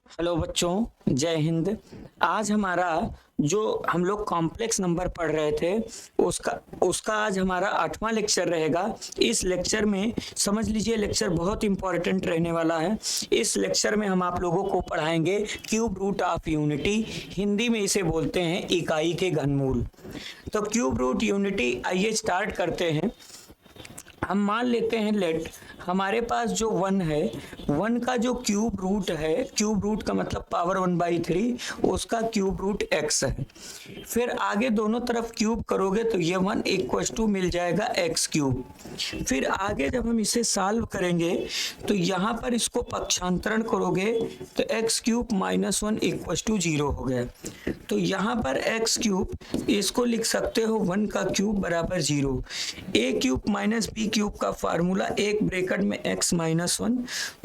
Hello बच्चों, जय हिंद। आज हमारा जो हम लोग कॉम्प्लेक्स नंबर पढ़ रहे थे उसका उसका आज हमारा 8वां लेक्चर रहेगा। इस लेक्चर में समझ लीजिए लेक्चर बहुत इंपॉर्टेंट रहने वाला है। इस लेक्चर में हम आप लोगों को पढ़ाएंगे cube root of unity, Hindi में इसे बोलते हैं इकाई के घनमूल। तो क्यूब रूट यूनिटी, आइए स्टार्ट करते हैं। हम मान लेते हैं लेट हमारे पास जो 1 है, 1 का जो क्यूब रूट है, क्यूब रूट का मतलब पावर 1/3, उसका क्यूब रूट x है। फिर आगे दोनों तरफ क्यूब करोगे तो ये 1 इक्वल टू मिल जाएगा x क्यूब। फिर आगे जब हम इसे सॉल्व करेंगे तो यहाँ पर इसको पक्षांतरण करोगे तो x cube minus 1 equal to 0 हो गया। तो यहाँ पर x क्यूब, इसको लिख सकते हो 1 का क्यूब बराबर 0। a cube minus b cube का फार्मूला, एक ब्रैकेट में x माइनस 1,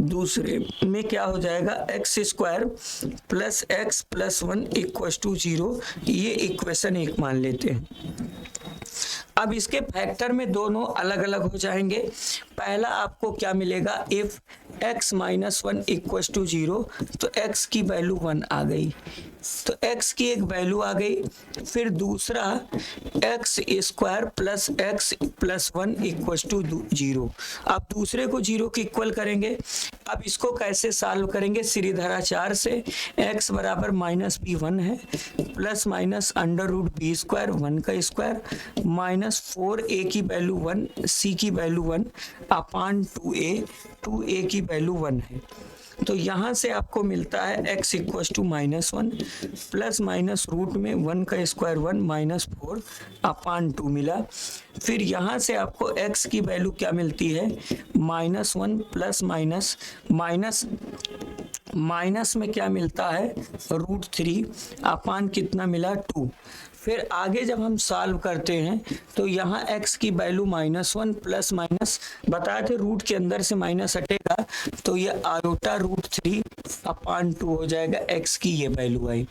दूसरे में क्या हो जाएगा x square plus x plus 1 equal to 0। ये इक्वेशन 1 मान लेते हैं। अब इसके फैक्टर में दोनों अलग अलग हो जाएंगे। पहला आपको क्या मिलेगा, if x minus 1 equal to 0, तो x की वैल्यू 1 आ गई, तो x की एक वैल्यू आ गई। फिर दूसरा x square plus x plus 1 equal to 0। अब दूसरे को 0 के इक्वल करेंगे। अब इसको कैसे सॉल्व करेंगे, सीरीधराचार से। x बराबर माइनस बी 1 है, plus minus under root b square 1 का स्क्वायर माइनस 4a की वैल्यू 1, c की वैल्यू 1 अपान 2a की वैल्यू 1 है। तो यहाँ से आपको मिलता है x equal to minus 1 plus minus root में 1 का स्क्वायर 1 माइनस 4 अपान 2 मिला। फिर यहाँ से आपको x की वैल्यू क्या मिलती है, minus 1 plus minus minus minus में क्या मिलता है, रूट 3 अपान कितना मिला 2। फिर आगे जब हम सॉल्व करते हैं तो यहाँ x की वैल्यू माइनस 1 प्लस माइनस, बताए थे रूट के अंदर से माइनस हटेगा तो ये आयोटा रूट 3 अपान 2 हो जाएगा, x की ये वैल्यू आई।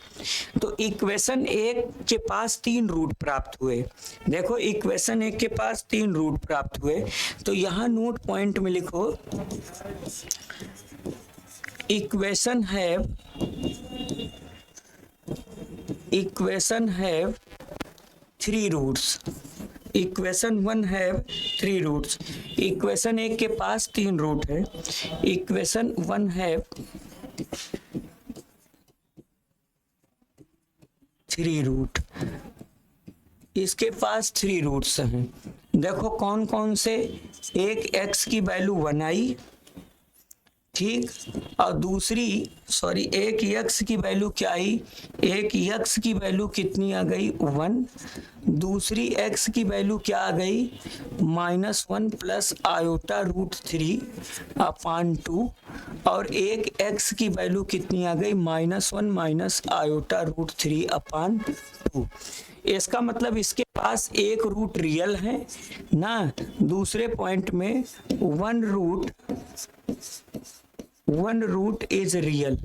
तो इक्वेशन 1 के पास 3 रूट प्राप्त हुए। देखो इक्वेशन 1 के पास 3 रूट प्राप्त हुए, तो यहाँ नोट पॉइंट में लिखो equation have 3 roots. Equation 1 have 3 roots. Equation 1 के पास 3 रूट है, इक्वेशन 1 हैव 3 रूट। इसके पास 3 रूट्स हैं। देखो कौन कौन से, एक x की वैल्यू 1 आई, ठीक, और दूसरी एक x की वैल्यू क्या आई, एक x की वैल्यू कितनी आ गई 1, दूसरी x की वैल्यू क्या आ गई minus 1 plus iota root 3 upon 2, और एक x की वैल्यू कितनी आ गई minus 1 minus iota root 3 upon 2। इसका मतलब इसके पास एक रूट रियल है ना। दूसरे पॉइंट में वन रूट इज रियल,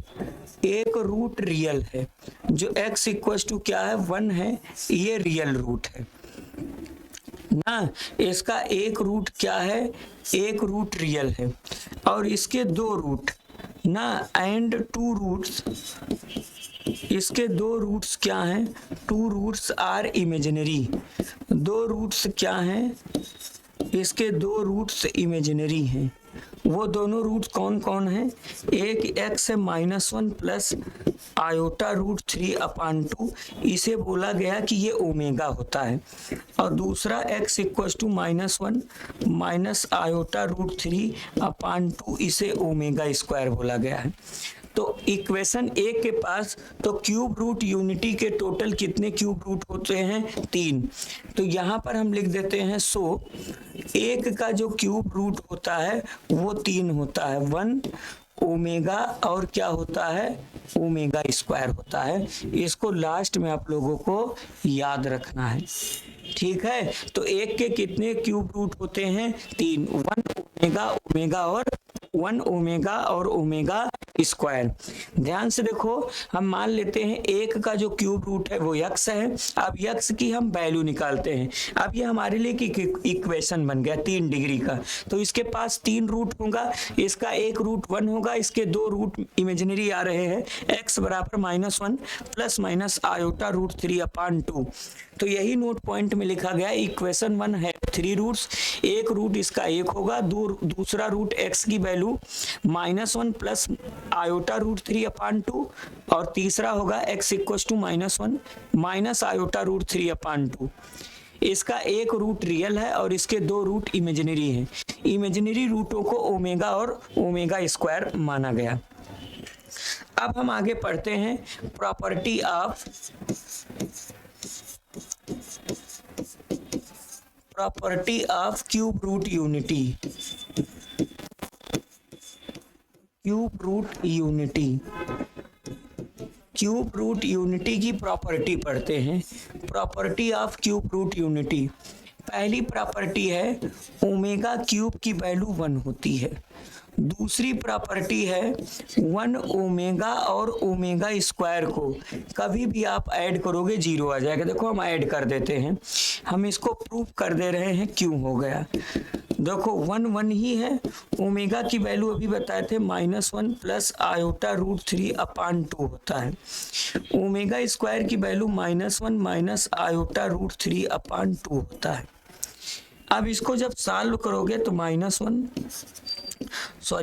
एक रूट रियल है। जो x इक्वल टू क्या है 1 है, ये रियल रूट है ना। इसका एक रूट क्या है, एक रूट रियल है, और इसके 2 रूट ना, एंड 2 रूट्स, इसके 2 रूट्स क्या हैं, 2 रूट्स आर इमेजिनरी। 2 रूट्स क्या हैं, इसके 2 रूट्स इमेजिनरी हैं। वो दोनों रूट कौन कौन है, एक x है minus 1 plus iota root 3 upon 2, इसे बोला गया कि ये ओमेगा होता है, और दूसरा x equal to minus 1 minus iota root 3 upon 2, इसे ओमेगा स्क्वायर बोला गया है। तो इक्वेशन 1 के पास तो क्यूब रूट यूनिटी के टोटल कितने क्यूब रूट होते हैं, 3। तो यहाँ पर हम लिख देते हैं 1 का जो क्यूब रूट होता है वो 3 होता है, 1 ओमेगा, और क्या होता है ओमेगा स्क्वायर होता है। इसको लास्ट में आप लोगों को याद रखना है, ठीक है। तो 1 के कितने क्यूब रूट होते हैं, 3, 1 ओमेगा और ओमेगा स्क्वायर। ध्यान से देखो, हम मान लेते हैं एक का जो क्यूब रूट है वो यक्स है। अब यक्स की हम वैल्यू निकालते हैं। अब ये हमारे लिए इक्वेशन बन गया 3 डिग्री का। तो इसके पास 3 रूट होगा, इसका एक रूट 1 होगा, इसके 2 रूट इमेजिनरी आ रहे हैं। x बराबर -1 प्लस माइनस आयोटा रूट 3/2। तो यही नोट पॉइंट में लिखा गया। इक्वेशन 1 है 3 रूट्स, एक रूट इसका एक होगा, दूसरा रूट x की वैल्यू -1 प्लस आयोटा रूट 3/2 और तीसरा होगा x = -1 माइनस आयोटा रूट 3/2। इसका एक रूट रियल है और इसके 2 रूट इमेजिनरी हैं। इमेजिनरी रूटों को ओमेगा और ओमेगा स्क्वायर माना गया। अब हम आगे पढ़ते हैं property of cube root unity. Cube root unity की प्रॉपर्टी पढ़ते हैं। Property of cube root unity, पहली प्रॉपर्टी है ओमेगा क्यूब की वैल्यू 1 होती है। दूसरी प्रॉपर्टी है 1 ओमेगा और ओमेगा स्क्वायर को कभी भी आप ऐड करोगे 0 आ जाएगा। देखो हम ऐड कर देते हैं, हम इसको प्रूव कर दे रहे हैं क्यों हो गया। देखो 1 ही है, ओमेगा की वैल्यू अभी बताए थे -1 प्लस आयोटा रूट 3/2 होता है। ओमेगा स्क्वायर की वैल्यू -1 माइनस आयोटा रूट 3/2 होता है। अब इसको जब सॉल्व करोगे तो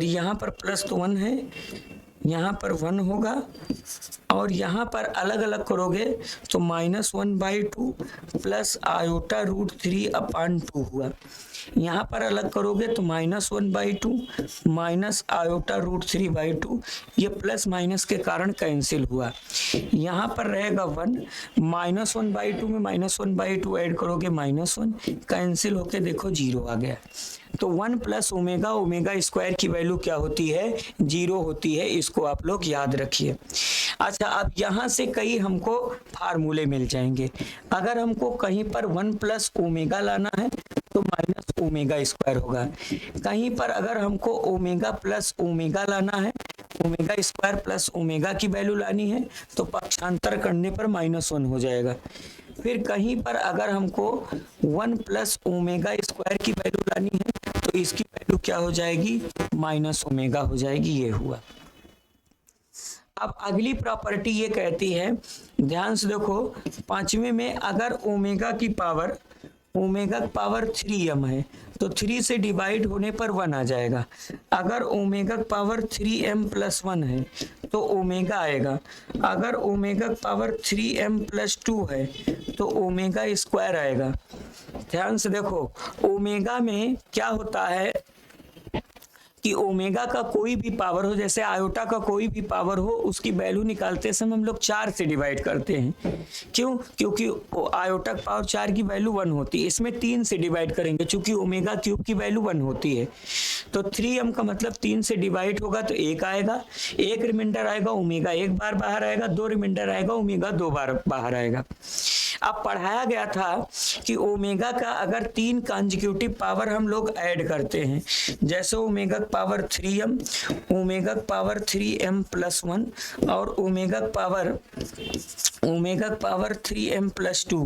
यहाँ पर प्लस तो 1 है, यहाँ पर 1 होगा और यहाँ पर अलग अलग करोगे तो -1/2 प्लस आयोटा रूट 3/2 हुआ। यहाँ पर अलग करोगे तो -1/2 माइनस आयोटा रूट 3/2, ये प्लस माइनस के कारण कैंसिल हुआ। यहाँ पर रहेगा 1, -1/2 में -1/2 ऐड करोगे -1, कैंसिल होके देखो 0 आ गया। तो 1 प्लस ओमेगा स्क्वायर की वैल्यू क्या होती है? 0 होती है। इसको आप लोग याद रखिए। अच्छा, अब यहाँ से कई हमको फार्मूले मिल जाएंगे। अगर हमको कहीं पर 1 प्लस ओमेगा लाना है तो माइनस ओमेगा स्क्वायर होगा। कहीं पर अगर हमको ओमेगा प्लस ओमेगा लाना है, ओमेगा स्क्वायर प्लस ओमेगा की वैल्यू लानी है तो पक्षांतर करने पर -1 हो जाएगा। फिर कहीं पर अगर हमको 1 प्लस ओमेगा स्क्वायर की वैल्यू लानी है तो इसकी वैल्यू क्या हो जाएगी? -ओमेगा हो जाएगी। ये हुआ। अब अगली प्रॉपर्टी ये कहती है, ध्यान से देखो, 5वें में अगर ओमेगा की पावर 3m है तो 3 से डिवाइड होने पर 1 आ जाएगा। अगर ओमेगा पावर 3m + 1 है तो ओमेगा आएगा। अगर ओमेगा पावर 3m + 2 है तो ओमेगा स्क्वायर आएगा। ध्यान से देखो, ओमेगा में क्या होता है कि ओमेगा का कोई भी पावर हो, जैसे आयोटा का कोई भी पावर हो, उसकी वैल्यू निकालते समय हम लोग 4 से डिवाइड करते हैं। क्यों? क्योंकि आयोटा पावर 4 की वैल्यू 1 होती है। इसमें 3 से डिवाइड करेंगे क्योंकि ओमेगा क्यूब की वैल्यू 1 होती है। तो 3m का मतलब 3 से डिवाइड होगा तो 1 आएगा। 1 रिमाइंडर आएगा, ओमेगा 1 बार बाहर आएगा। 2 रिमाइंडर आएगा, ओमेगा 2 बार बाहर आएगा। अब पढ़ाया गया था कि ओमेगा का अगर 3 कंसेक्यूटिव पावर हम लोग ऐड करते हैं, जैसे omega power 3m, omega power 3m + 1 और ओमेगा पावर 3m + 2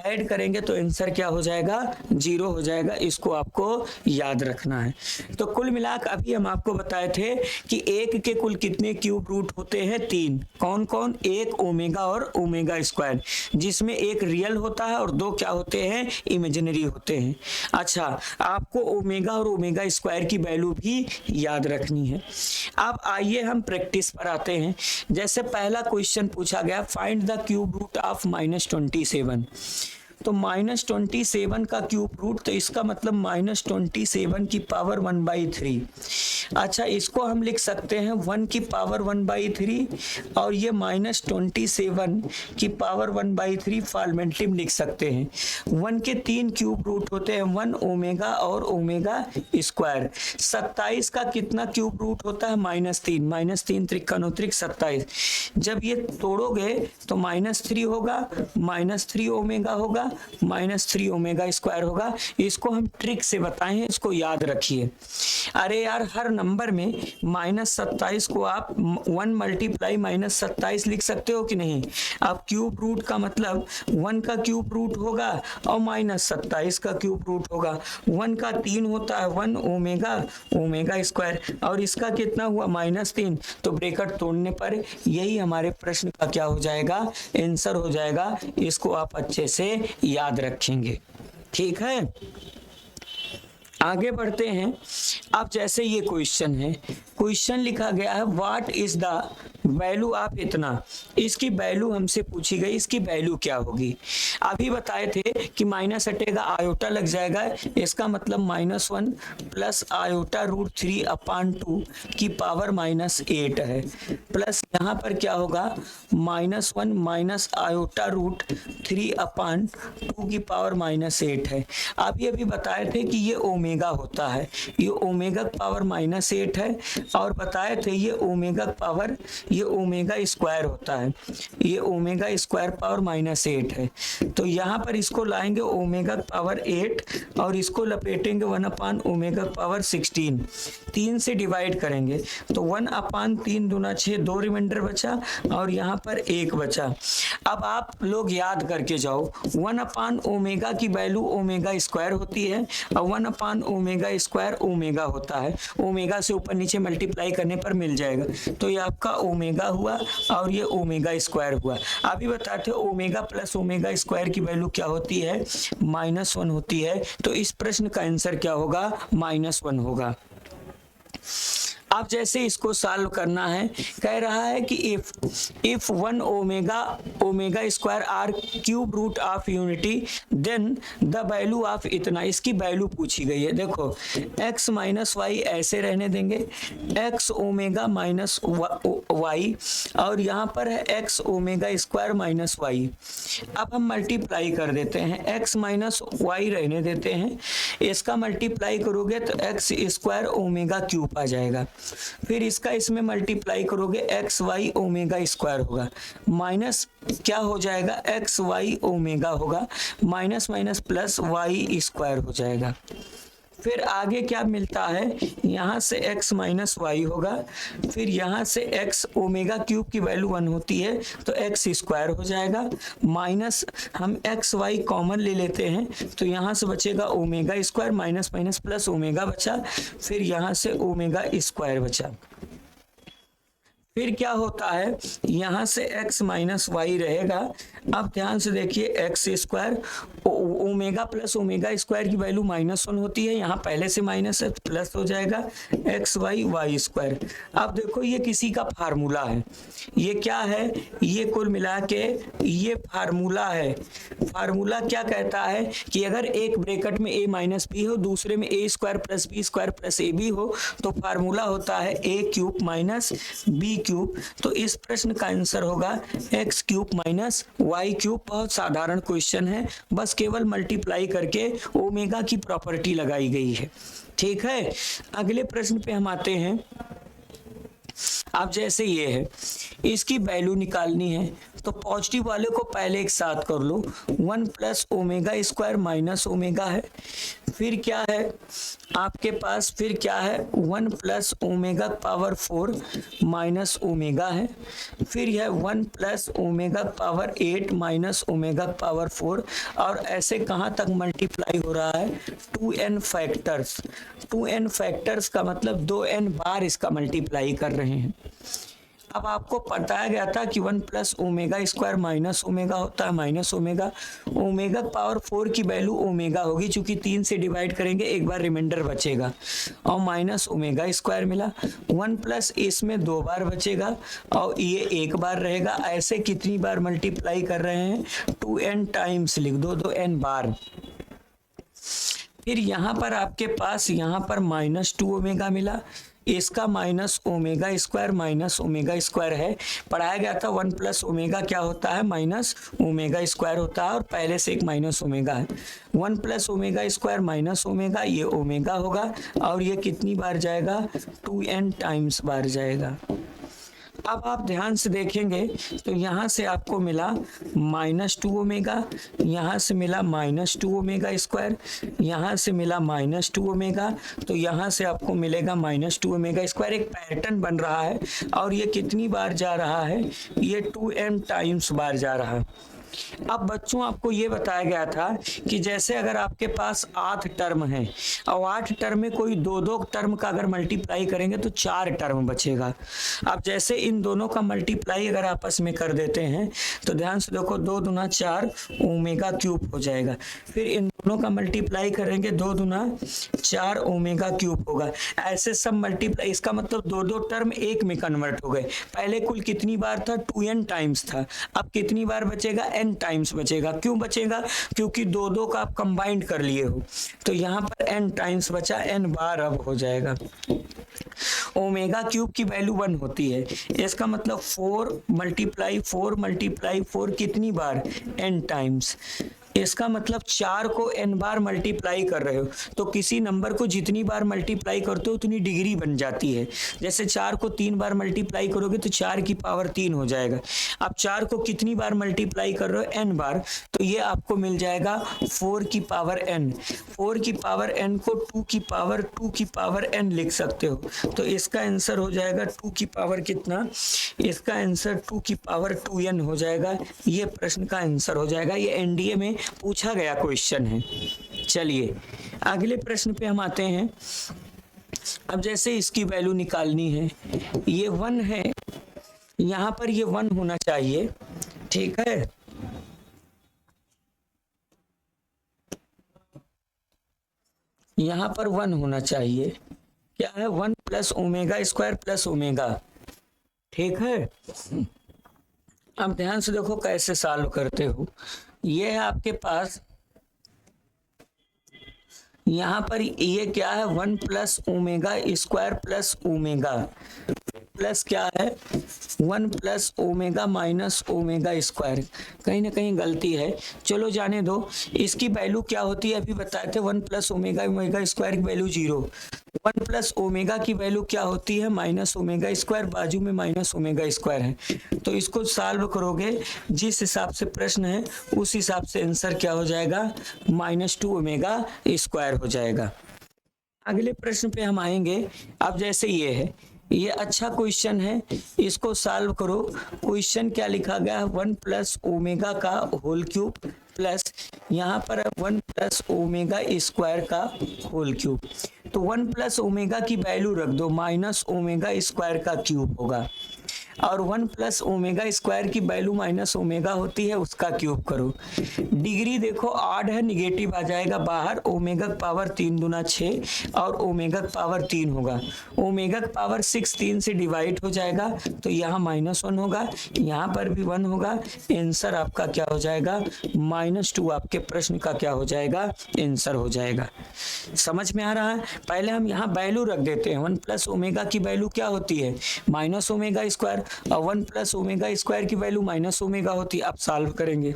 ऐड करेंगे तो आंसर क्या हो जाएगा? 0 हो जाएगा। इसको आपको याद रखना है। तो कुल मिलाकर अभी हम आपको बताए थे कि एक के कुल कितने क्यूब रूट होते हैं? 3। कौन कौन? एक ओमेगा और ओमेगा स्क्वायर, जिसमें एक रियल होता है और 2 क्या होते हैं? इमेजिनरी होते हैं। अच्छा, आपको ओमेगा और ओमेगा स्क्वायर की वैल्यू भी याद रखनी है। अब आइए हम प्रैक्टिस पर आते हैं। जैसे पहला क्वेश्चन पूछा गया, find the cube root of -27। तो -27 का क्यूब रूट, तो इसका मतलब -27 की पावर 1/3। अच्छा, इसको हम लिख सकते हैं 1 की पावर 1/3 और ये -27 की पावर 1/3 फॉर्मेटिव लिख सकते हैं। 1 के 3 क्यूब रूट होते हैं, 1 ओमेगा और ओमेगा स्क्वायर। 27 का कितना क्यूब रूट होता है? -3। -3 त्रिकोणोत्रिक 27। जब ये तोड़ोगे तो -3 होगा, -3 ओमेगा होगा -3 ओमेगा स्क्वायर होगा। इसको हम ट्रिक से बताएं, इसको याद रखिए। अरे यार, हर नंबर में -27 को आप 1 मल्टीप्लाई -27 लिख सकते हो कि नहीं। अब क्यूब रूट का मतलब 1 का क्यूब रूट होगा और -27 का क्यूब रूट होगा। 1 का 3 होता है 1 ओमेगा स्क्वायर, और इसका कितना हुआ -3। तो ब्रैकेट तोड़ने पर यही हमारे प्रश्न का क्या हो जाएगा, आंसर हो जाएगा। इसको आप अच्छे से याद रखेंगे, ठीक है। आगे बढ़ते हैं। अब जैसे ये क्वेश्चन है, क्वेश्चन लिखा गया है what is the value of इतना। इसकी वैल्यू हमसे पूछी गई, इसकी वैल्यू क्या होगी। अभी बताए थे कि माइनस हटेगा आयोटा लग जाएगा, इसका मतलब -1 प्लस आयोटा √3/2 की पावर -8 है, प्लस यहाँ पर क्या होगा -1 माइनस आयोटा √3/2 की पावर -8 है। अभी बताए थे कि ये ओमेगा होता है, ये ओमेगा पावर -8 है, और बताए थे ये ओमेगा पावर, ये ओमेगा स्क्वायर होता है, ये ओमेगा स्क्वायर पावर -8 है। तो यहाँ पर इसको लाएंगे ओमेगा पावर 8 और इसको लपेटेंगे 1 ओमेगा पावर 16, 3 से डिवाइड करेंगे तो 1/3 दूना 6, 2 रिमाइंडर बचा और यहाँ पर 1 बचा। अब आप लोग याद करके जाओ, 1 ओमेगा की वैल्यू ओमेगा स्क्वायर होती है और 1 ओमेगा स्क्वायर ओमेगा होता है। ओमेगा से ऊपर नीचे मल्टीप्लाई करने पर मिल जाएगा, तो ये आपका ओमेगा हुआ और ये ओमेगा स्क्वायर हुआ। अभी बताते हैं ओमेगा प्लस ओमेगा स्क्वायर की वैल्यू क्या होती है, -1 होती है। तो इस प्रश्न का आंसर क्या होगा, -1 होगा। अब जैसे इसको सॉल्व करना है, कह रहा है कि if 1 omega square are cube root of unity then the value of इतना। इसकी वैल्यू पूछी गई है। देखो x माइनस वाई ऐसे रहने देंगे, x ओमेगा माइनस वाई, और यहाँ पर है x omega square minus y. अब हम मल्टीप्लाई कर देते हैं, x माइनस वाई रहने देते हैं, इसका मल्टीप्लाई करोगे तो x स्क्वायर ओमेगा क्यूब आ जाएगा। फिर इसका इसमें मल्टीप्लाई करोगे एक्स वाई ओमेगा स्क्वायर होगा, माइनस क्या हो जाएगा एक्स वाई ओमेगा होगा, minus minus plus y square हो जाएगा। फिर आगे क्या मिलता है, यहाँ से x माइनस वाई होगा, फिर यहाँ से x ओमेगा क्यूब की वैल्यू 1 होती है तो x स्क्वायर हो जाएगा, माइनस हम x वाई कॉमन ले लेते हैं तो यहाँ से बचेगा omega square, minus minus plus omega बचा, फिर यहाँ से ओमेगा स्क्वायर बचा। फिर क्या होता है, यहाँ से x माइनस वाई रहेगा। अब ध्यान से देखिए x square omega plus omega square की वैल्यू -1 होती है, यहाँ पहले से माइनस है प्लस हो जाएगा एक्स वाई वाई स्क्वायर। अब देखो ये किसी का फार्मूला है, ये क्या है, ये कुल मिला के ये फार्मूला है। फार्मूला क्या कहता है कि अगर एक ब्रैकेट में a माइनस बी हो, दूसरे में a square plus b square plus a b हो, तो फार्मूला होता है a cube minus b cube. तो इस प्रश्न का आंसर होगा x cube minus y cube. बहुत साधारण क्वेश्चन है, बस केवल मल्टीप्लाई करके ओमेगा की प्रॉपर्टी लगाई गई है, ठीक है। अगले प्रश्न पे हम आते हैं। अब जैसे ये है, इसकी वैल्यू निकालनी है तो पॉजिटिव वाले को पहले एक साथ कर लो, 1 plus omega square minus omega है, फिर क्या है आपके पास, फिर क्या है 1 plus omega power 4 minus omega है, फिर यह 1 plus omega power 8 minus omega power 4, और ऐसे कहाँ तक मल्टीप्लाई हो रहा है 2n फैक्टर्स। 2n फैक्टर्स का मतलब 2n बार इसका मल्टीप्लाई कर रहे हैं। अब आपको बताया गया था कि 1 plus omega square minus omega होता है, माइनस ओमेगा, ओमेगा पावर 4 की वैल्यू ओमेगा होगी, चूंकि 3 से डिवाइड करेंगे एक बार रिमाइंडर बचेगा, और माइनस ओमेगा स्क्वायर मिला। 1 प्लस इसमें 2 बार बचेगा और ये 1 बार रहेगा। ऐसे कितनी बार मल्टीप्लाई कर रहे हैं, 2n टाइम्स लिख दो, 2n बार। फिर यहाँ पर आपके पास यहाँ पर -2 ओमेगा मिला, इसका माइनस ओमेगा स्क्वायर है। पढ़ाया गया था 1 प्लस ओमेगा क्या होता है, माइनस ओमेगा स्क्वायर होता है, और पहले से एक माइनस ओमेगा है। 1 plus omega square minus omega, ये ओमेगा होगा, और ये कितनी बार जाएगा 2n टाइम्स बार जाएगा। अब आप ध्यान से देखेंगे तो यहाँ से आपको मिला -2 ओमेगा, यहाँ से मिला -2 ओमेगा स्क्वायर, यहाँ से मिला -2 ओमेगा, तो यहाँ से आपको मिलेगा -2 ओमेगा स्क्वायर। एक पैटर्न बन रहा है और ये कितनी बार जा रहा है, ये 2m टाइम्स बार जा रहा है। अब बच्चों आपको ये बताया गया था कि जैसे अगर आपके पास 8 टर्म है और 8 टर्म में कोई 2-2 टर्म का अगर मल्टीप्लाई करेंगे तो 4 टर्म बचेगा। अब जैसे इन दोनों का मल्टीप्लाई अगर आपस में कर देते हैं तो ध्यान से देखो 2 दूना 4 ओमेगा क्यूब हो जाएगा। फिर इन दोनों का मल्टीप्लाई करेंगे 2 दूना 4 ओमेगा क्यूब होगा। ऐसे सब मल्टीप्लाई, इसका मतलब 2-2 टर्म एक में कन्वर्ट हो गए। पहले कुल कितनी बार था, 2n टाइम्स था, अब कितनी बार बचेगा, n टाइम्स बचेगा। क्यों बचेगा, क्योंकि 2-2 का आप कंबाइंड कर लिए हो, तो यहाँ पर n टाइम्स बचा, n बार अब हो जाएगा। ओमेगा क्यूब की वैल्यू 1 होती है, इसका मतलब 4 मल्टीप्लाई 4 कितनी बार, n टाइम्स। इसका मतलब 4 को n बार मल्टीप्लाई कर रहे हो तो किसी नंबर को जितनी बार मल्टीप्लाई करते हो उतनी डिग्री बन जाती है। जैसे 4 को 3 बार मल्टीप्लाई करोगे तो 4 की पावर 3 हो जाएगा। अब 4 को कितनी बार मल्टीप्लाई कर रहे हो, n बार, तो ये आपको मिल जाएगा 4 की पावर n। 4 की पावर n को 2 की पावर n लिख सकते हो, तो इसका आंसर हो जाएगा 2 की पावर कितना, इसका आंसर 2 की पावर 2n हो जाएगा। ये प्रश्न का आंसर हो जाएगा। ये एनडीए में पूछा गया क्वेश्चन है। चलिए अगले प्रश्न पे हम आते हैं। अब जैसे इसकी वैल्यू निकालनी है, ये 1 है, यहां पर ये 1 होना चाहिए, ठीक है। यहां पर 1 होना चाहिए, क्या है, 1 plus omega square plus omega, ठीक है। अब ध्यान से देखो कैसे सॉल्व करते हो। ये है आपके पास, यहां पर ये क्या है, 1 plus omega square plus omega, plus क्या है 1 plus omega minus omega square. कहीं ना कहीं गलती है, चलो जाने दो। इसकी वैल्यू क्या होती है अभी बताए थे, 1 प्लस ओमेगा ओमेगा स्क्वायर की वैल्यू 0। 1 प्लस ओमेगा की वैल्यू क्या होती है, माइनस ओमेगा स्क्वायर, बाजू में माइनस ओमेगा स्क्वायर है। तो इसको सॉल्व करोगे जिस हिसाब से प्रश्न है उस हिसाब से आंसर क्या हो जाएगा, -2 ओमेगा स्क्वायर हो जाएगा। अगले प्रश्न पे हम आएंगे। अब जैसे ये है, ये अच्छा क्वेश्चन है, इसको सॉल्व करो। क्वेश्चन क्या लिखा गया है, 1 प्लस ओमेगा का होल क्यूब प्लस यहाँ पर 1 प्लस ओमेगा स्क्वायर का होल क्यूब। तो 1 प्लस ओमेगा की वैल्यू रख दो, माइनस ओमेगा स्क्वायर का क्यूब होगा, और 1 प्लस ओमेगा स्क्वायर की वैल्यू माइनस ओमेगा होती है, उसका क्यूब करो। डिग्री देखो ऑड है, निगेटिव आ जाएगा बाहर, ओमेगा पावर 3 दूना 6 और ओमेगा पावर 3 होगा। ओमेगा पावर 6 3 से डिवाइड हो जाएगा, तो यहाँ -1 होगा, यहाँ पर भी 1 होगा। आंसर आपका क्या हो जाएगा, -2 आपके प्रश्न का क्या हो जाएगा, आंसर हो जाएगा। समझ में आ रहा है। पहले हम यहाँ वैल्यू रख देते हैं। 1 प्लस ओमेगा की वैल्यू क्या होती है, माइनस ओमेगा स्क्वायर, और 1 प्लस ओमेगा स्क्वायर की वैल्यू माइनस ओमेगा होती है। आप सॉल्व करेंगे।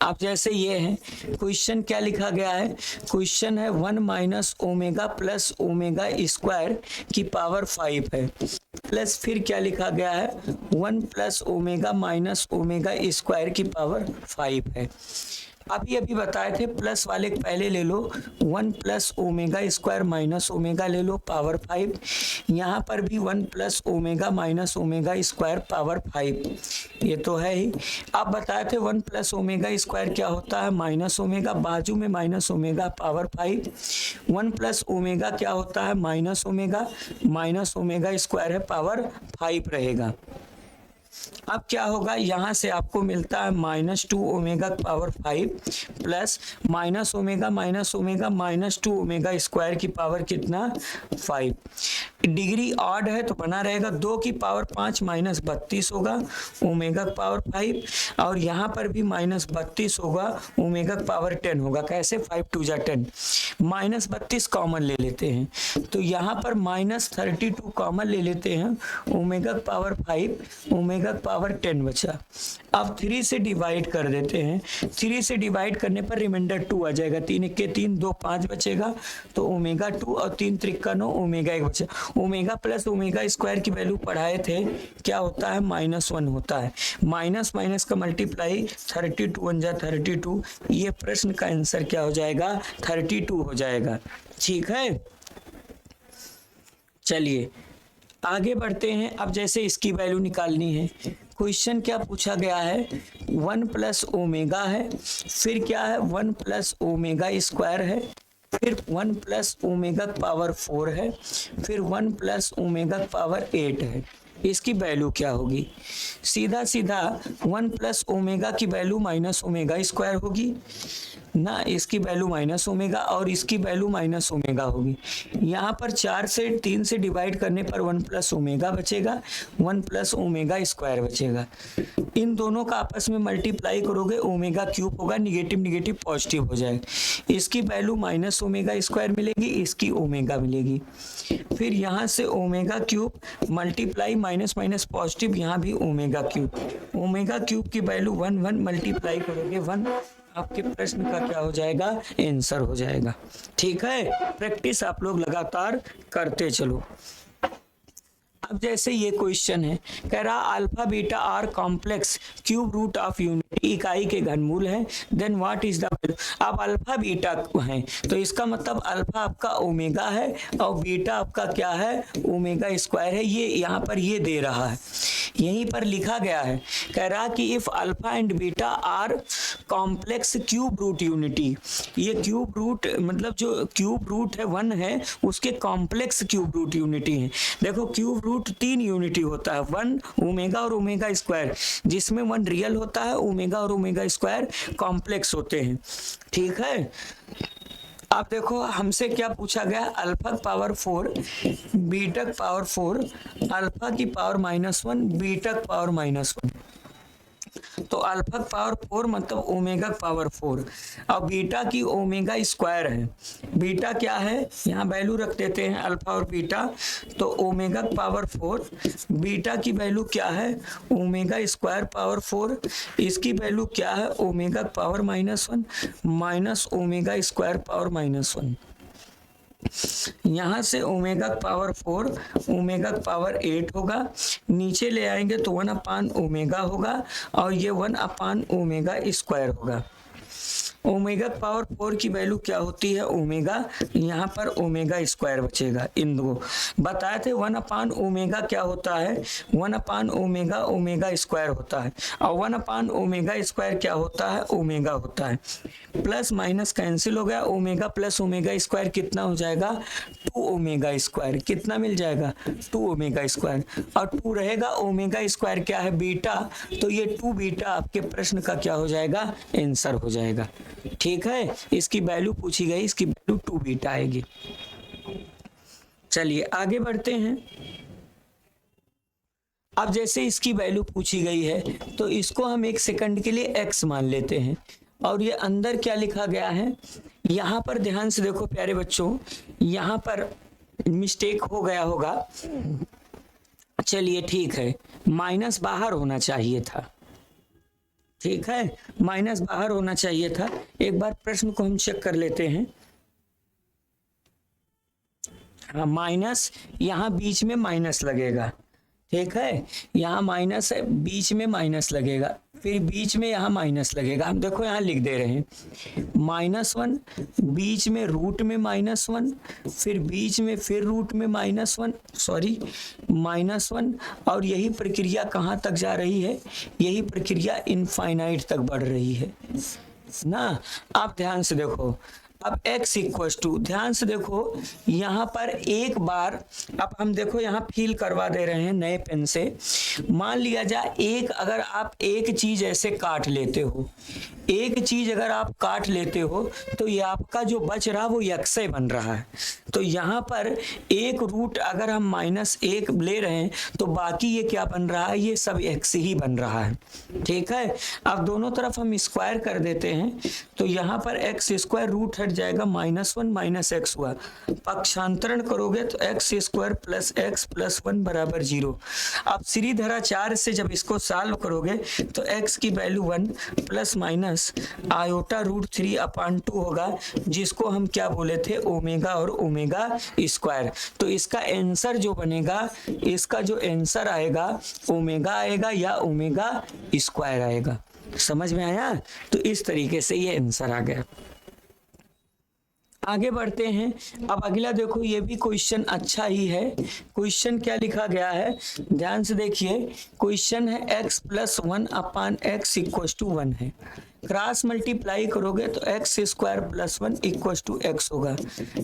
अब जैसे ये है, क्वेश्चन क्या लिखा गया है, क्वेश्चन है 1 minus omega plus omega square की पावर 5 है, प्लस फिर क्या लिखा गया है, 1 plus omega minus omega square की पावर 5 है। अभी बताए थे प्लस वाले पहले ले लो, 1 plus omega square minus omega ले लो पावर 5। यहाँ पर भी 1 plus omega minus omega square power 5, ये तो है ही। अब बताए थे 1 प्लस ओमेगा स्क्वायर क्या होता है, माइनस ओमेगा, बाजू में minus omega power 5। 1 plus omega क्या होता है, माइनस ओमेगा स्क्वायर है, पावर 5 रहेगा। अब क्या होगा, यहां से आपको मिलता है -2 omega power 5 plus minus omega -2 omega square की पावर कितना, 5। डिग्री ऑड है तो बना रहेगा, 2 की पावर 5 -32 होगा ओमेगा पावर 5, और यहाँ पर भी -32 होगा ओमेगा पावर 10 होगा। कैसे, 5 2 जा 10, -32 कॉमन ले लेते हैं, तो यहाँ पर -32 कॉमन ले लेते हैं, ओमेगा पावर 5 ओमेगा पावर 10 बचा। अब 3 से डिवाइड कर देते हैं, 3 से डिवाइड करने पर रिमाइंडर 2 आ जाएगा, 3 1 के 3 2 5 बचेगा, तो ओमेगा 2 और 3 3 9 ओमेगा 1 बचा। ओमेगा प्लस ओमेगा स्क्वायर की वैल्यू पढ़ाए थे, क्या होता है, -1 होता है। माइनस माइनस का मल्टीप्लाई 32 1 जा 32, ये प्रश्न का आंसर क्या हो जाएगा, 32 हो जाएगा। ठीक है, चलिए आगे बढ़ते हैं। अब जैसे इसकी वैल्यू निकालनी है, क्वेश्चन क्या पूछा गया है, 1 प्लस ओमेगा है, फिर क्या है 1 प्लस ओमेगा स्क्वायर है, फिर 1 प्लस ओमेगा पावर 4 है, फिर 1 प्लस ओमेगा पावर 8 है। इसकी वैल्यू क्या होगी, सीधा सीधा 1 प्लस ओमेगा की वैल्यू माइनस ओमेगा स्क्वायर होगी ना, इसकी वैल्यू माइनस ओमेगा और इसकी वैल्यू माइनस ओमेगा होगी। यहाँ पर 4 से 3 से डिवाइड करने पर 1 प्लस ओमेगा बचेगा, 1 प्लस ओमेगा स्क्वायर बचेगा। इन दोनों का आपस में मल्टीप्लाई करोगे, ओमेगा क्यूब होगा, निगेटिव निगेटिव पॉजिटिव हो जाएगा। इसकी वैल्यू माइनस ओमेगा स्क्वायर मिलेगी, इसकी ओमेगा मिलेगी। फिर यहाँ से omega cube multiply minus minus positive, यहाँ भी ओमेगा क्यूब। ओमेगा क्यूब की वैल्यू 1 1 मल्टीप्लाई करोगे 1, आपके प्रश्न का क्या हो जाएगा, आंसर हो जाएगा। ठीक है, प्रैक्टिस आप लोग लगातार करते चलो। अब जैसे ये क्वेश्चन है, कह रहा alpha beta are complex cube root of unity इकाई के घनमूल है, then what is the value. अब अल्फा बीटा है तो इसका मतलब अल्फा आपका ओमेगा है और बीटा आपका क्या है, ओमेगा स्क्वायर है। ये यहाँ पर ये दे रहा है, यहीं पर लिखा गया है, कह रहा कि if alpha and beta are complex cube root unity, ये क्यूब रूट मतलब जो क्यूब रूट है 1 है, उसके कॉम्प्लेक्स क्यूब रूट यूनिटी है। देखो क्यूब रूट 3 यूनिटी होता है, 1 ओमेगा और ओमेगा स्क्वायर, जिसमें 1 रियल होता है, ओमेगा और ओमेगा स्क्वायर कॉम्प्लेक्स होते हैं। ठीक है, अब देखो हमसे क्या पूछा गया, alpha power 4 beta power 4, alpha की पावर -1 बीटा पावर -1, तो अल्फा पावर 4 मतलब ओमेगा पावर 4 और बीटा की ओमेगा स्क्वायर है। बीटा क्या है, यहाँ वैल्यू रख देते हैं अल्फा और बीटा, तो ओमेगा पावर 4, बीटा की वैल्यू क्या है, ओमेगा स्क्वायर पावर 4, इसकी वैल्यू क्या है, omega power -1 minus omega square power -1। यहाँ से ओमेगा पावर 4 ओमेगा पावर 8 होगा, नीचे ले आएंगे तो 1 अपान ओमेगा होगा और ये 1 अपान ओमेगा स्क्वायर होगा। ओमेगा पावर 4 की वैल्यू क्या होती है, ओमेगा, यहाँ पर ओमेगा स्क्वायर बचेगा। इन दो बताए थे 1 अपान ओमेगा क्या होता है, 1 अपान ओमेगा ओमेगा स्क्वायर होता है और 1 अपान ओमेगा स्क्वायर क्या होता है, ओमेगा होता है। प्लस माइनस कैंसिल हो गया, ओमेगा प्लस ओमेगा स्क्वायर कितना हो जाएगा, 2 ओमेगा स्क्वायर, कितना मिल जाएगा, 2 ओमेगा स्क्वायर, और 2 रहेगा, ओमेगा स्क्वायर क्या है, बीटा, तो ये 2 बीटा आपके प्रश्न का क्या हो जाएगा, आंसर हो जाएगा। ठीक है, इसकी वैल्यू पूछी गई, इसकी वैल्यू 2 बीटा आएगी। चलिए आगे बढ़ते हैं। अब जैसे इसकी वैल्यू पूछी गई है तो इसको हम 1 सेकंड के लिए x मान लेते हैं और ये अंदर क्या लिखा गया है, यहाँ पर ध्यान से देखो प्यारे बच्चों, यहाँ पर मिस्टेक हो गया होगा। चलिए ठीक है, माइनस बाहर होना चाहिए था। ठीक है, माइनस बाहर होना चाहिए था। एक बार प्रश्न को हम चेक कर लेते हैं। हाँ, माइनस, यहाँ बीच में माइनस लगेगा। ठीक है, यहाँ माइनस है, बीच में माइनस लगेगा, फिर बीच में यहाँ माइनस लगेगा। हम देखो यहाँ लिख दे रहे हैं -1, बीच में रूट में -1, फिर बीच में फिर रूट में -1 और यही प्रक्रिया कहाँ तक जा रही है, यही प्रक्रिया इनफाइनाइट तक बढ़ रही है ना। आप ध्यान से देखो, अब x इक्वल टू, ध्यान से देखो यहाँ पर एक बार, अब हम देखो यहाँ फील करवा दे रहे हैं नए पेन से। मान लिया जाए एक, अगर आप एक चीज ऐसे काट लेते हो, एक चीज अगर आप काट लेते हो तो ये आपका जो बच रहा वो यक्से बन रहा है। तो यहाँ पर एक रूट अगर हम -1 ले रहे हैं तो बाकी ये क्या बन रहा है, ये सब x ही बन रहा है। ठीक है, अब दोनों तरफ हम स्क्वायर कर देते हैं तो यहाँ पर x स्क्वायर रूट हट कट जाएगा, -1 - x हुआ, पक्षांतरण करोगे तो x² + x + 1 = 0। अब श्रीधराचार्य से जब इसको सॉल्व करोगे तो x की वैल्यू 1 ± i√3/2 होगा, जिसको हम क्या बोले थे, ओमेगा और ओमेगा स्क्वायर। तो इसका आंसर जो बनेगा, इसका जो आंसर आएगा ओमेगा आएगा या ओमेगा स्क्वायर आएगा। समझ में आया? तो इस तरीके से ये आंसर आ गया। आगे बढ़ते हैं। अब अगला देखो, ये भी क्वेश्चन अच्छा ही है। क्वेश्चन क्या लिखा गया है, ध्यान से देखिए। क्वेश्चन है x + 1/x = 1 है। क्रॉस मल्टीप्लाई करोगे तो x² + 1 = x होगा।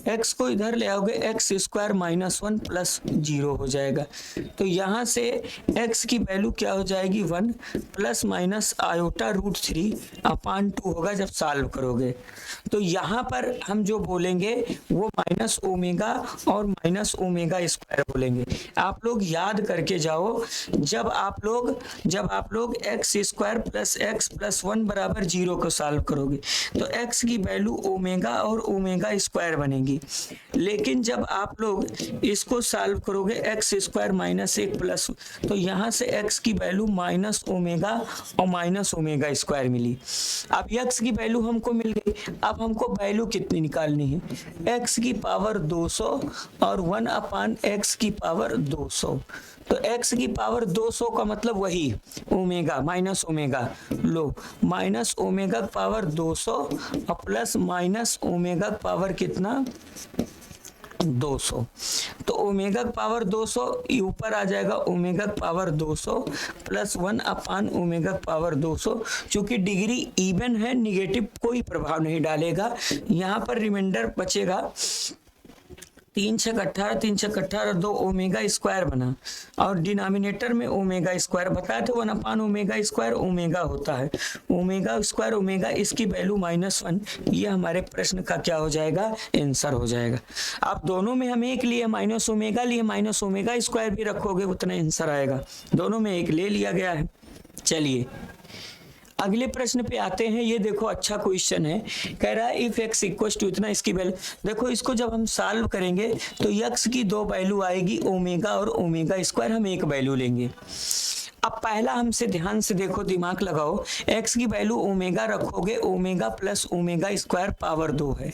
x को इधर ले आओगे, x² - 1 + 0 हो जाएगा। तो यहाँ से x की वैल्यू क्या हो जाएगी, 1 ± i√3/2 होगा जब सॉल्व करोगे। तो यहाँ पर हम जो बोलेंगे वो -ओमेगा और -ओमेगा² बोलेंगे। आप लोग याद करके जाओ, जब आप लोग x² + x + 1 = 0 को सॉल्व करोगे तो x की वैल्यू ओमेगा और ओमेगा स्क्वायर बनेगी। लेकिन जब आप लोग इसको सॉल्व करोगे x² - 1 प्लस, तो यहाँ से x की वैल्यू -ओमेगा और -ओमेगा² मिली। अब x की वैल्यू हमको मिल गई। अब हमको वैल्यू कितनी निकालनी है, x की पावर 200 और 1/x की पावर 200। तो x की पावर 200 का मतलब वही ओमेगा -ओमेगा, लो -ओमेगा पावर 200 और प्लस -ओमेगा पावर कितना, 200। तो ओमेगा पावर 200 ऊपर आ जाएगा, ओमेगा पावर 200 + 1/ओमेगा पावर 200। चूंकि डिग्री इवन है, निगेटिव कोई प्रभाव नहीं डालेगा। यहाँ पर रिमाइंडर बचेगा 3 × 6 = 18, 3 × 6 = 18, 2 ओमेगा स्क्वायर बना, और डिनोमिनेटर में ओमेगा स्क्वायर बताया थे, 1/ओमेगा² ओमेगा होता है, ओमेगा स्क्वायर ओमेगा, इसकी वैल्यू -1। ये हमारे प्रश्न का क्या हो जाएगा, आंसर हो जाएगा। आप दोनों में हम एक लिए -ओमेगा लिए, -ओमेगा² भी रखोगे उतना आंसर आएगा। दोनों में एक ले लिया गया है। चलिए अगले प्रश्न पे आते हैं। ये देखो अच्छा क्वेश्चन है, कह रहा है इफ x = इतना, इसकी वैल्यू देखो। इसको जब हम सॉल्व करेंगे तो x की 2 वैल्यू आएगी, ओमेगा और ओमेगा², हम एक वैल्यू लेंगे। अब पहला हमसे ध्यान से देखो, दिमाग लगाओ, x की वैल्यू ओमेगा रखोगे, ओमेगा + ओमेगा² पावर 2 है।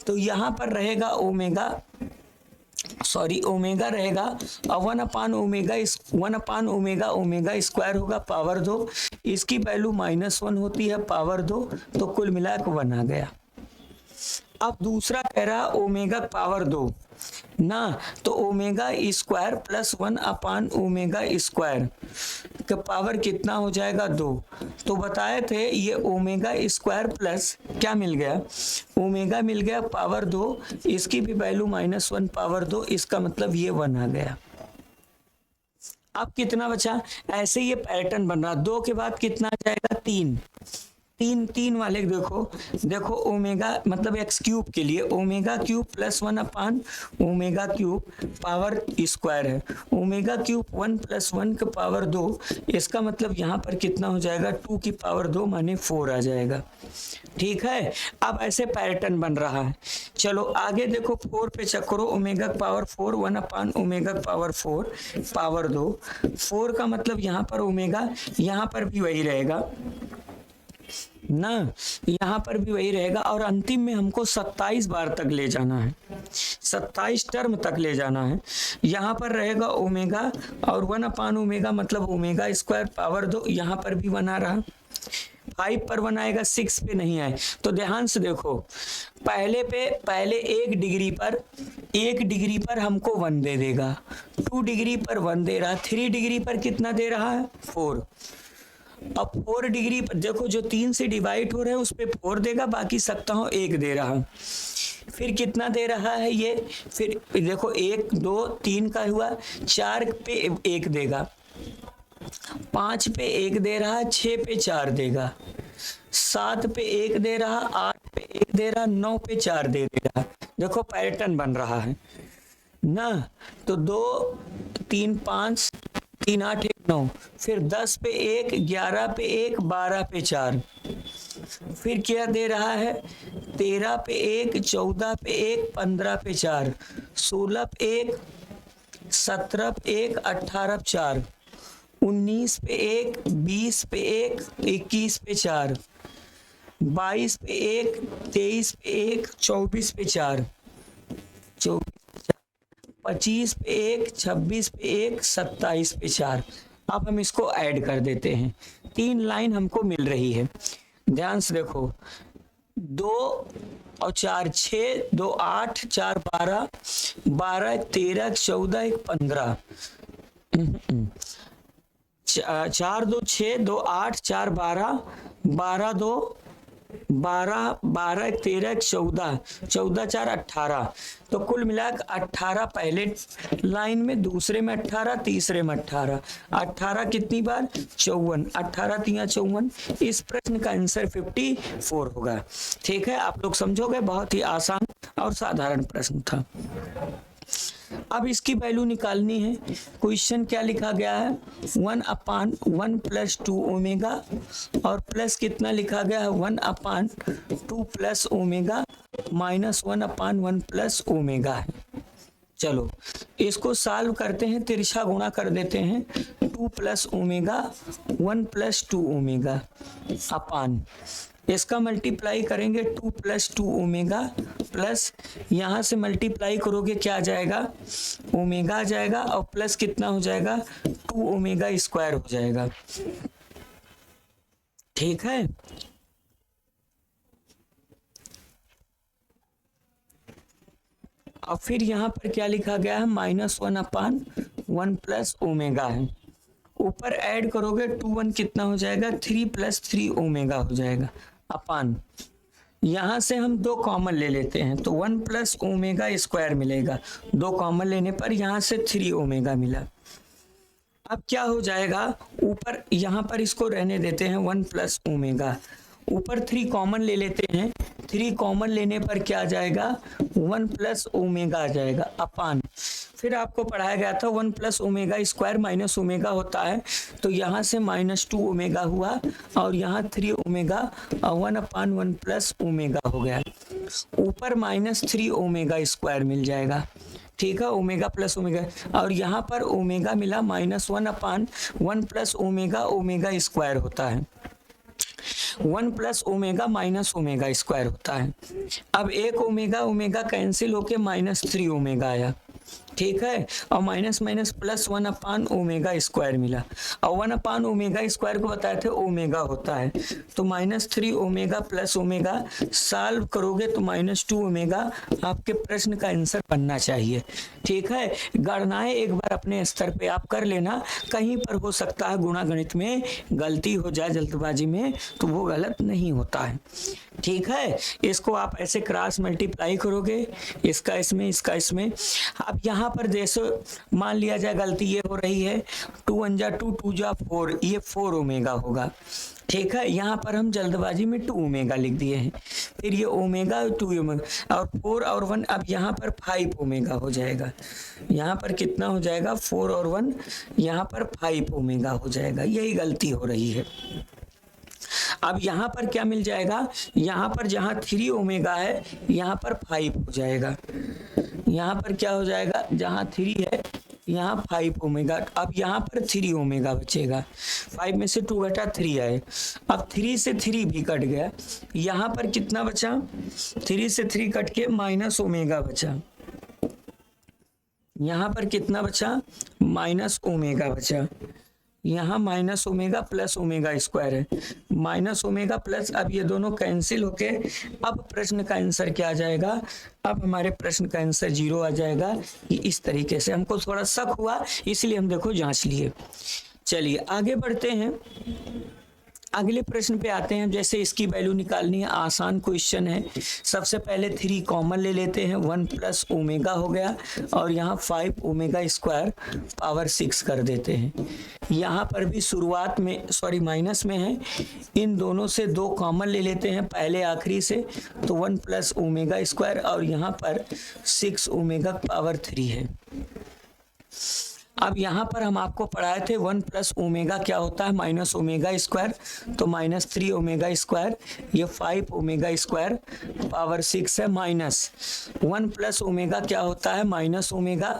तो यहाँ पर रहेगा ओमेगा रहेगा, और 1/ओमेगा ओमेगा² होगा पावर 2। इसकी वैल्यू -1 होती है पावर 2, तो कुल मिलाकर 1 आ गया। अब दूसरा कह रहा ओमेगा पावर 2 ना, तो ओमेगा² + 1/ओमेगा² का पावर कितना हो जाएगा, 2। तो बताए थे ये ओमेगा² प्लस क्या मिल गया, ओमेगा मिल गया पावर 2, इसकी भी वैल्यू -1 पावर 2, इसका मतलब ये 1 आ गया। अब कितना बचा, ऐसे ये पैटर्न बन रहा, 2 के बाद कितना आ जाएगा, 3 वाले देखो ओमेगा मतलब x³ के लिए ओमेगा³ + 1/ओमेगा³ पावर स्क्वायर है, ओमेगा³ 1 + 1 का पावर 2, इसका मतलब यहाँ पर कितना हो जाएगा, 2 की पावर 2 माने 4 आ जाएगा। ठीक है, अब ऐसे पैटर्न बन रहा है। चलो आगे देखो, 4 पे चेक करो, ओमेगा पावर 4 1/ओमेगा पावर 4 पावर 2, 4 का मतलब यहाँ पर ओमेगा, यहाँ पर भी वही रहेगा ना, यहाँ पर भी वही रहेगा। और अंतिम में हमको 27 बार तक ले जाना है, 27 टर्म तक ले जाना है। यहाँ पर रहेगा ओमेगा और 1/ओमेगा मतलब ओमेगा² पावर 2, यहाँ पर भी 1 आ रहा, 5 पर 1 आएगा, 6 पे नहीं आए। तो ध्यान से देखो, पहले 1 डिग्री पर हमको 1 दे देगा, 2 डिग्री पर 1 दे रहा, 3 डिग्री पर कितना दे रहा है, 4। अब 4 डिग्री पर देखो, जो 3 से डिवाइड हो रहे हैं उस पे 4 देगा, बाकी सकता हूँ 1 दे रहा। फिर कितना दे रहा है ये, फिर देखो 1 2 3 का हुआ, 4 पे 1 देगा, 5 पे 1 दे रहा, 6 पे 4 देगा, 7 पे 1 दे रहा, 8 पे 1 दे रहा, 9 पे 4 दे रहा। देखो पैटर्न बन रहा है ना। तो 2 3 5 3 8 1 9, फिर 10 पे 1, 11 पे 1, 12 पे 4, फिर क्या दे रहा है, 13 पे 1, 14 पे 1, 15 पे 4, 16 पे 1, 17 पे 1, 18 पे 4, 19 पे 1, 20 पे 1, 21 पे 4, 22 पे 1, 23 पे 1, 24 पे 4, 25 पे 1, 26 पे 1, 27 पे 4। अब हम इसको ऐड कर देते हैं। 3 लाइन हमको मिल रही है, ध्यान से देखो। 2 और 4 6, 2 8, 4 12, 12 13, 14, 1 15, 4 2 6, 2 8, 4 12, 12 2 12, 12 13, 14, 14 4 18। तो कुल मिलाकर 18 पहले लाइन में, दूसरे में 18, तीसरे में 18। 18 कितनी बार? 54। 18 तिया 54। इस प्रश्न का आंसर 54 होगा। ठीक है, आप लोग समझोगे, बहुत ही आसान और साधारण प्रश्न था। अब इसकी वैल्यू निकालनी है। क्वेश्चन क्या लिखा गया है? 1/1 + 2 ओमेगा और प्लस कितना लिखा गया है? 1/2 + ओमेगा माइनस 1/1 + ओमेगा है। चलो इसको सॉल्व करते हैं, तिरछा गुणा कर देते हैं। 2 + ओमेगा 1 + 2 ओमेगा अपान, इसका मल्टीप्लाई करेंगे 2 + 2 ओमेगा प्लस, यहाँ से मल्टीप्लाई करोगे क्या आ जाएगा? ओमेगा आ जाएगा और प्लस कितना हो जाएगा? 2 ओमेगा स्क्वायर हो जाएगा। ठीक है, और फिर यहाँ पर क्या लिखा गया है? -1/1 + ओमेगा है। ऊपर ऐड करोगे 2 1 कितना हो जाएगा? 3 + 3 ओमेगा हो जाएगा अपान, यहाँ से हम 2 कॉमन ले लेते हैं तो 1 + ओमेगा स्क्वायर मिलेगा। 2 कॉमन लेने पर यहाँ से 3 ओमेगा मिला। अब क्या हो जाएगा? ऊपर यहाँ पर इसको रहने देते हैं 1 + ओमेगा, ऊपर 3 कॉमन ले लेते हैं। 3 कॉमन लेने पर क्या आ जाएगा? 1 + ओमेगा आ जाएगा अपान, फिर आपको पढ़ाया गया था 1 + ओमेगा स्क्वायर माइनस ओमेगा होता है, तो यहाँ से -2 ओमेगा हुआ और यहाँ 3 ओमेगा और 1/1 + ओमेगा हो गया। ऊपर -3 ओमेगा स्क्वायर मिल जाएगा। ठीक है, ओमेगा + ओमेगा, और यहाँ पर ओमेगा मिला -1/1 + ओमेगा, ओमेगा स्क्वायर होता है। 1 + ओमेगा माइनस ओमेगा स्क्वायर होता है। अब 1 ओमेगा ओमेगा कैंसिल होके -3 ओमेगा आया। ठीक है, और minus minus plus 1/, omega square मिला, और 1/, ओमेगा स्क्वायर को बताए थे ओमेगा होता है, तो -3 ओमेगा प्लस ओमेगा सॉल्व करोगे तो -2 ओमेगा आपके प्रश्न का आंसर बनना चाहिए। ठीक है, गणनाएं एक बार अपने स्तर पे आप कर लेना, कहीं पर हो सकता है गुणा गणित में गलती हो जाए जल्दबाजी में, तो वो गलत नहीं होता है। ठीक है, इसको आप ऐसे क्रॉस मल्टीप्लाई करोगे, इसका इसमें इसका इसमें। अब यहाँ पर जैसे मान लिया जाए गलती ये हो रही है 2 1 जा 2 2 जा 4, ये 4 ओमेगा होगा। ठीक है, यहाँ पर हम जल्दबाजी में 2 ओमेगा लिख दिए हैं, फिर ये ओमेगा 2 ओमेगा और 4 और 1, अब यहाँ पर 5 ओमेगा हो जाएगा। यहाँ पर कितना हो जाएगा? 4 और 1, यहाँ पर 5 ओमेगा हो जाएगा। यही गलती हो रही है। अब यहाँ पर क्या मिल जाएगा? यहाँ पर जहाँ 3 ओमेगा है यहाँ पर 5 हो जाएगा। यहाँ पर क्या हो जाएगा? जहाँ 3 है यहाँ 5 ओमेगा, अब यहाँ पर 3 ओमेगा बचेगा। 5 में से 2 घटा 3 आए, अब 3 से 3 भी कट गया, यहाँ पर कितना बचा? 3 से 3 कट के माइनस ओमेगा बचा। यहाँ पर कितना बचा? माइनस ओमेगा बचा। यहाँ minus omega plus omega square है, माइनस ओमेगा प्लस, अब ये दोनों कैंसिल होके अब प्रश्न का आंसर क्या आ जाएगा? अब हमारे प्रश्न का आंसर 0 आ जाएगा। इस तरीके से हमको थोड़ा शक हुआ, इसलिए हम देखो जांच लिए। चलिए आगे बढ़ते हैं, अगले प्रश्न पे आते हैं। जैसे इसकी वैल्यू निकालनी है, आसान क्वेश्चन है। सबसे पहले 3 कॉमन ले लेते हैं, 1 + ओमेगा हो गया और यहाँ 5 ओमेगा स्क्वायर पावर 6 कर देते हैं। यहाँ पर भी शुरुआत में माइनस में है, इन दोनों से 2 कॉमन ले लेते हैं पहले आखिरी से, तो 1 + ओमेगा स्क्वायर और यहाँ पर 6 ओमेगा पावर 3 है। अब यहाँ पर हम आपको पढ़ाए थे 1 प्लस ओमेगा क्या होता है, माइनस ओमेगा स्क्वायर, तो -3 ओमेगा स्क्वायर, ये 5 ओमेगा स्क्वायर पावर 6 है, माइनस 1 प्लस ओमेगा क्या होता है, minus omega,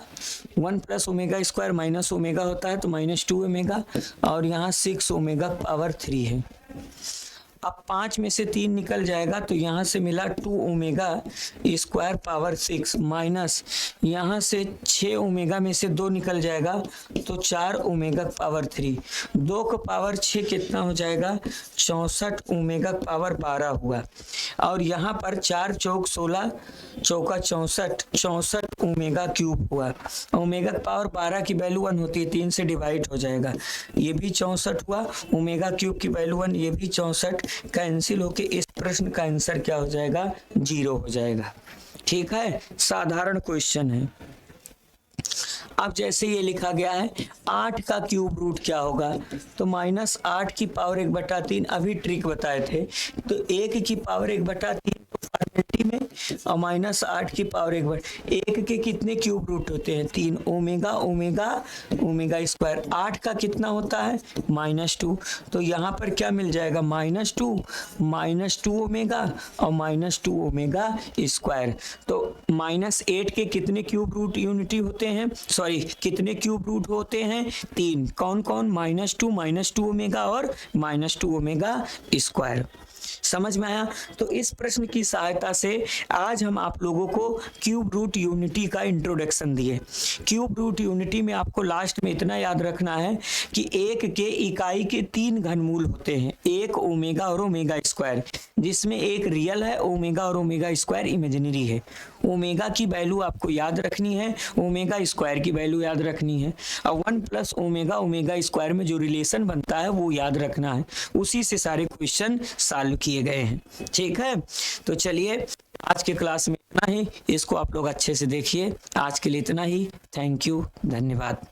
1 plus omega square minus omega होता है तो -2 ओमेगा, और यहाँ 6 ओमेगा पावर 3 है। अब 5 में से 3 निकल जाएगा तो यहाँ से मिला 2 ओमेगा स्क्वायर पावर 6, माइनस यहाँ से 6 ओमेगा में से 2 निकल जाएगा तो 4 ओमेगा पावर 3, 2 का पावर 6 कितना हो जाएगा, 64 ओमेगा पावर 12 हुआ। और यहाँ पर 4 चौक 16, चौका 64, 64 ओमेगा क्यूब हुआ। ओमेगा पावर 12 की वैल्यू 1 होती है, 3 से डिवाइड हो जाएगा, ये भी 64 हुआ। ओमेगा क्यूब की वैल्यू 1, ये भी 64, कैंसिल होके इस प्रश्न का आंसर क्या हो जाएगा, 0 हो जाएगा। ठीक है, साधारण क्वेश्चन है। अब जैसे ये लिखा गया है 8 का क्यूब रूट क्या होगा, तो -8 की पावर 1/3, अभी ट्रिक बताए थे, तो 1 की पावर 1/3 फॉर्मेलिटी में, और -8 की पावर 1 के कितने क्यूब रूट होते हैं, 3, ओमेगा ओमेगा ओमेगा स्क्वायर, 8 का कितना होता है, -2, तो यहाँ पर क्या मिल जाएगा, -2 ओमेगा और -2 ओमेगा स्क्वायर। तो -8 के कितने क्यूब रूट यूनिटी होते हैं, सॉरी कितने क्यूब रूट होते हैं, 3, कौन कौन, -2 ओमेगा और -2 ओमेगा स्क्वायर। समझ में आया। तो इस प्रश्न की सहायता से आज हम आप लोगों को क्यूब रूट यूनिटी का इंट्रोडक्शन दिए। क्यूब रूट यूनिटी में आपको लास्ट में इतना याद रखना है कि 1 के इकाई के 3 घनमूल होते हैं, 1 ओमेगा और ओमेगा स्क्वायर, जिसमें एक रियल है ओमेगा और ओमेगा स्क्वायर इमेजिनरी है। ओमेगा की वैल्यू आपको याद रखनी है, ओमेगा स्क्वायर की वैल्यू याद रखनी है, और 1 प्लस ओमेगा ओमेगा स्क्वायर में जो रिलेशन बनता है वो याद रखना है। उसी से सारे क्वेश्चन सॉल्व किए गए हैं। ठीक है, तो चलिए आज के क्लास में इतना ही, इसको आप लोग अच्छे से देखिए। आज के लिए इतना ही, थैंक यू, धन्यवाद।